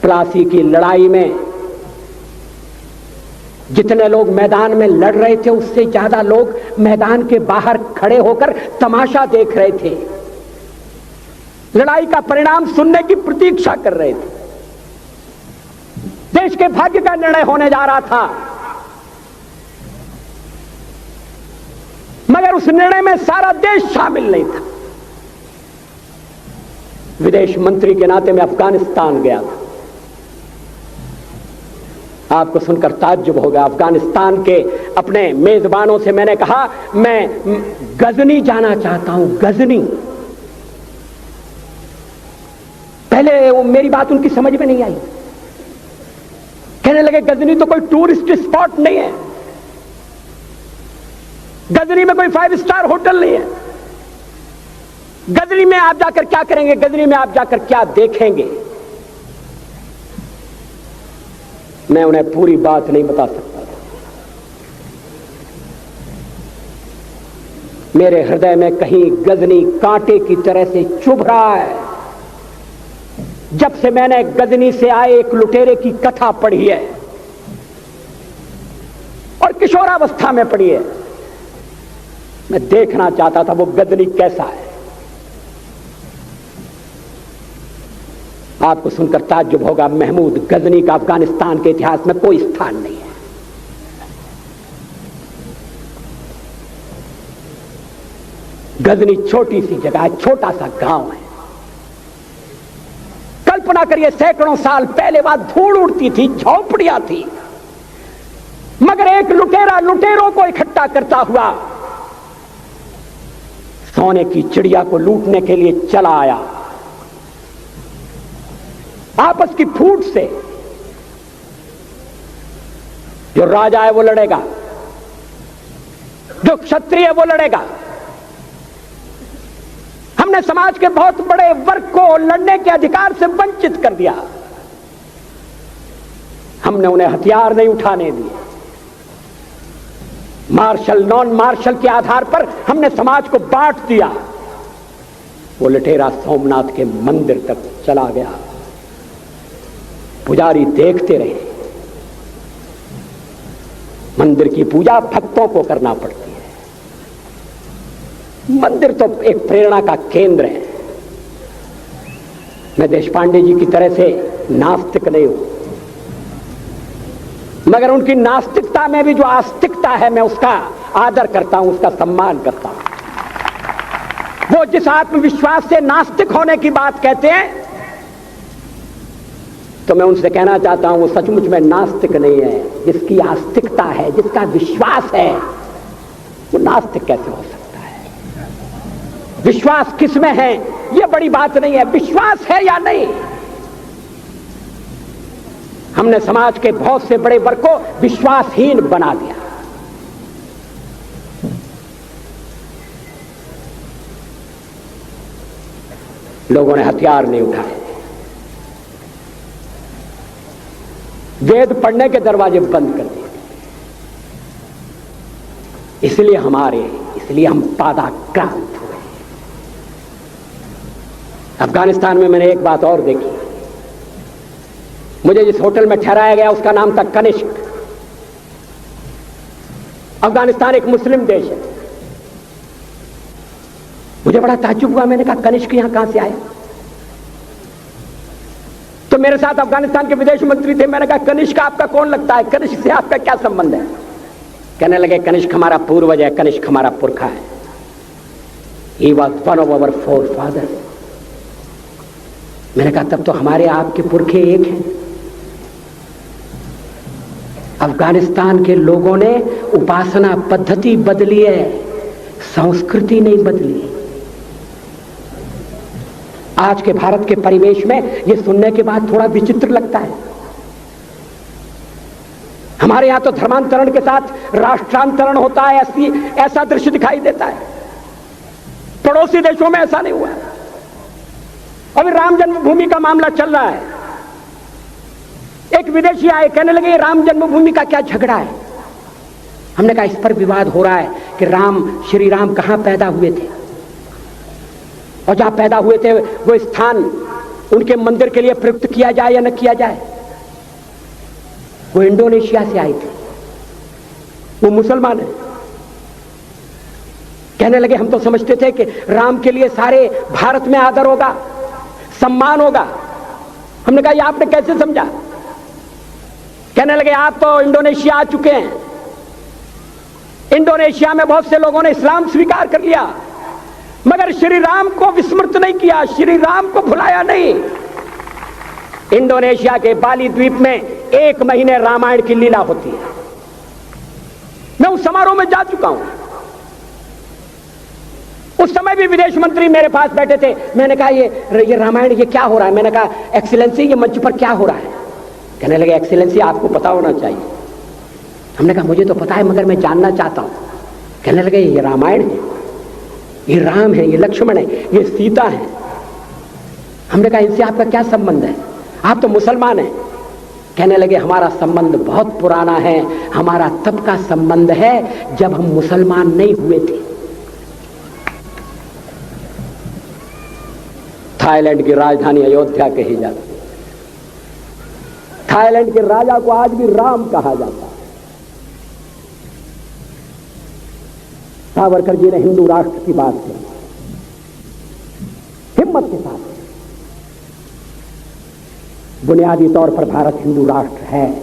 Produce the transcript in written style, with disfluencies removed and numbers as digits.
प्लासी की लड़ाई में जितने लोग मैदान में लड़ रहे थे उससे ज्यादा लोग मैदान के बाहर खड़े होकर तमाशा देख रहे थे, लड़ाई का परिणाम सुनने की प्रतीक्षा कर रहे थे। देश के भाग्य का निर्णय होने जा रहा था, मगर उस निर्णय में सारा देश शामिल नहीं था। विदेश मंत्री के नाते मैं अफगानिस्तान गया था। आपको सुनकर ताज्जुब होगा, अफगानिस्तान के अपने मेजबानों से मैंने कहा मैं गजनी जाना चाहता हूं, गजनी। पहले वो मेरी बात उनकी समझ में नहीं आई, कहने लगे गजनी तो कोई टूरिस्ट स्पॉट नहीं है, गजनी में कोई 5 स्टार होटल नहीं है, गजनी में आप जाकर क्या करेंगे, गजनी में आप जाकर क्या देखेंगे। मैं उन्हें पूरी बात नहीं बता सकता था। मेरे हृदय में कहीं गजनी कांटे की तरह से चुभ रहा है। जब से मैंने गजनी से आए एक लुटेरे की कथा पढ़ी है और किशोरावस्था में पढ़ी है, मैं देखना चाहता था वो गजनी कैसा है। आपको सुनकर ताज्जुब होगा, महमूद गजनी का अफगानिस्तान के इतिहास में कोई स्थान नहीं है। गजनी छोटी सी जगह है, छोटा सा गांव है। कल्पना करिए, सैकड़ों साल पहले वहां धूल उड़ती थी, झोपड़ियां थी, मगर एक लुटेरा लुटेरों को इकट्ठा करता हुआ सोने की चिड़िया को लूटने के लिए चला आया। आपस की फूट से जो राजा है वो लड़ेगा, जो क्षत्रिय है वो लड़ेगा। हमने समाज के बहुत बड़े वर्ग को लड़ने के अधिकार से वंचित कर दिया। हमने उन्हें हथियार नहीं उठाने दिए। मार्शल नॉन मार्शल के आधार पर हमने समाज को बांट दिया। वो लुटेरा सोमनाथ के मंदिर तक चला गया। पुजारी देखते रहे। मंदिर की पूजा भक्तों को करना पड़ती है। मंदिर तो एक प्रेरणा का केंद्र है। मैं देशपांडे जी की तरह से नास्तिक नहीं हूं, मगर उनकी नास्तिकता में भी जो आस्तिकता है मैं उसका आदर करता हूं, उसका सम्मान करता हूं। वो जिस आत्मविश्वास से नास्तिक होने की बात कहते हैं, तो मैं उनसे कहना चाहता हूं वो सचमुच में नास्तिक नहीं है। जिसकी आस्तिकता है, जिसका विश्वास है, वो नास्तिक कैसे हो सकता है। विश्वास किसमें है ये बड़ी बात नहीं है, विश्वास है या नहीं। हमने समाज के बहुत से बड़े वर्ग को विश्वासहीन बना दिया। लोगों ने हथियार नहीं उठाए, वेद पढ़ने के दरवाजे बंद कर दिए। इसलिए हम पादाक्रांत हुए। अफगानिस्तान में मैंने एक बात और देखी। मुझे जिस होटल में ठहराया गया उसका नाम था कनिष्क। अफगानिस्तान एक मुस्लिम देश है। मुझे बड़ा ताज्जुब हुआ। मैंने कहा कनिष्क यहां कहां से आया? तो मेरे साथ अफगानिस्तान के विदेश मंत्री थे। मैंने कहा कनिष्क आपका कौन लगता है, कनिष्क से आपका क्या संबंध है? कहने लगे कनिष्क हमारा पूर्वज है, कनिष्क हमारा पुरखा है। He was one of our forefathers। मैंने कहा तब तो हमारे आपके पुरखे एक हैं। अफगानिस्तान के लोगों ने उपासना पद्धति बदली है, संस्कृति नहीं बदली। आज के भारत के परिवेश में यह सुनने के बाद थोड़ा विचित्र लगता है। हमारे यहां तो धर्मांतरण के साथ राष्ट्रांतरण होता है, ऐसा दृश्य दिखाई देता है। पड़ोसी देशों में ऐसा नहीं हुआ। अभी राम जन्मभूमि का मामला चल रहा है। एक विदेशी आए, कहने लगे राम जन्मभूमि का क्या झगड़ा है? हमने कहा इस पर विवाद हो रहा है कि श्री राम कहां पैदा हुए थे, और जहां पैदा हुए थे वो स्थान उनके मंदिर के लिए प्रयुक्त किया जाए या न किया जाए। वो इंडोनेशिया से आई थी, वो मुसलमान है। कहने लगे हम तो समझते थे कि राम के लिए सारे भारत में आदर होगा, सम्मान होगा। हमने कहा ये आपने कैसे समझा? कहने लगे आप तो इंडोनेशिया आ चुके हैं, इंडोनेशिया में बहुत से लोगों ने इस्लाम स्वीकार कर लिया, मगर श्री राम को विस्मृत नहीं किया, श्री राम को भुलाया नहीं। इंडोनेशिया के बाली द्वीप में 1 महीने रामायण की लीला होती है। मैं उस समारोह में जा चुका हूं। उस समय भी विदेश मंत्री मेरे पास बैठे थे। मैंने कहा ये रामायण ये क्या हो रहा है? मैंने कहा एक्सीलेंसी ये मंच पर क्या हो रहा है? कहने लगे एक्सीलेंसी आपको पता होना चाहिए। हमने कहा मुझे तो पता है मगर मैं जानना चाहता हूं। कहने लगे ये रामायण है, ये राम है, ये लक्ष्मण है, ये सीता है। हमने कहा इनसे आपका क्या संबंध है? आप तो मुसलमान हैं। कहने लगे हमारा संबंध बहुत पुराना है, हमारा तब का संबंध है जब हम मुसलमान नहीं हुए थे। थाईलैंड की राजधानी अयोध्या कही जाती है। थाईलैंड के राजा को आज भी राम कहा जाता है। सावरकर जी ने हिंदू राष्ट्र की बात की, हिम्मत के साथ। बुनियादी तौर पर भारत हिंदू राष्ट्र है,